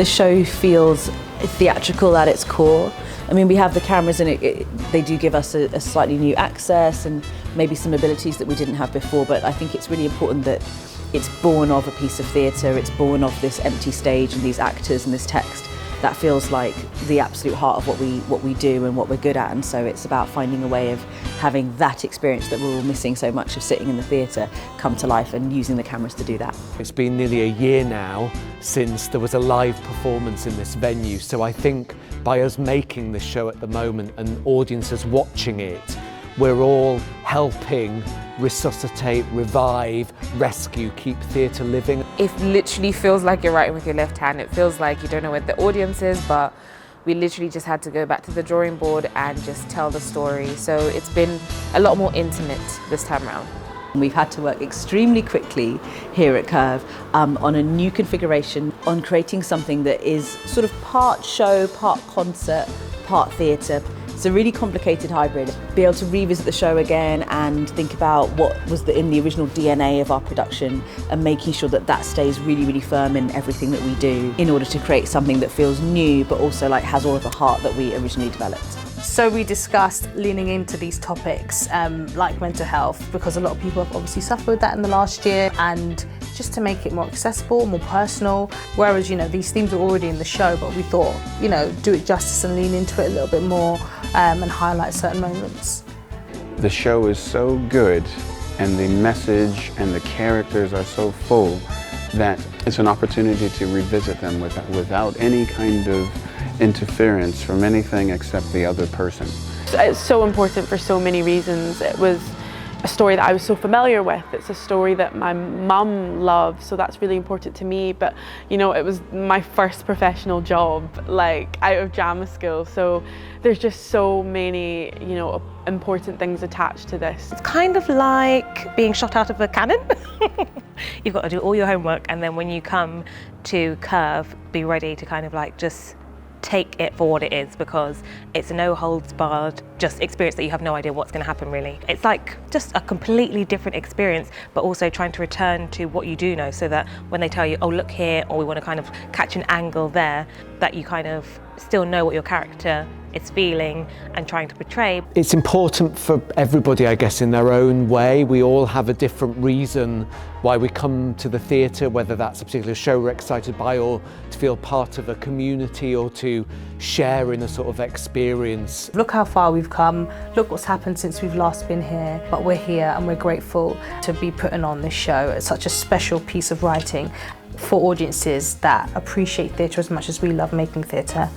The show feels theatrical at its core. I mean, we have the cameras and they do give us a slightly new access and maybe some abilities that we didn't have before, but I think it's really important that it's born of a piece of theatre, it's born of this empty stage and these actors and this text. That feels like the absolute heart of what we do and what we're good at, and so it's about finding a way of having that experience that we're all missing so much of sitting in the theatre come to life and using the cameras to do that. It's been nearly a year now since there was a live performance in this venue, so I think by us making this show at the moment and audiences watching it, we're all helping resuscitate, revive, rescue, keep theatre living. It literally feels like you're writing with your left hand. It feels like you don't know where the audience is, but we literally just had to go back to the drawing board and just tell the story. So it's been a lot more intimate this time around. We've had to work extremely quickly here at Curve on a new configuration, on creating something that is sort of part show, part concert, part theatre. It's a really complicated hybrid. Be able to revisit the show again and think about what was in the original DNA of our production and making sure that that stays really, really firm in everything that we do in order to create something that feels new but also like has all of the heart that we originally developed. So we discussed leaning into these topics like mental health, because a lot of people have obviously suffered that in the last year, and just to make it more accessible, more personal. Whereas, you know, these themes are already in the show, but we thought, you know, do it justice and lean into it a little bit more and highlight certain moments. The show is so good and the message and the characters are so full that it's an opportunity to revisit them without any kind of interference from anything except the other person. It's so important for so many reasons. It was a story that I was so familiar with. It's a story that my mum loved, so that's really important to me. But you know, it was my first professional job, like out of drama school. So there's just so many, you know, important things attached to this. It's kind of like being shot out of a cannon. You've got to do all your homework, and then when you come to Curve, be ready to kind of like just take it for what it is, because it's a no holds barred just experience that you have no idea what's going to happen really. It's like just a completely different experience, but also trying to return to what you do know, so that when they tell you, oh look here, or we want to kind of catch an angle there, that you kind of still know what your character is feeling and trying to portray. It's important for everybody, I guess, in their own way. We all have a different reason why we come to the theatre, whether that's a particular show we're excited by, or to feel part of a community, or to share in a sort of experience. Look how far we've come, look what's happened since we've last been here, but we're here and we're grateful to be putting on this show. It's such a special piece of writing for audiences that appreciate theatre as much as we love making theatre.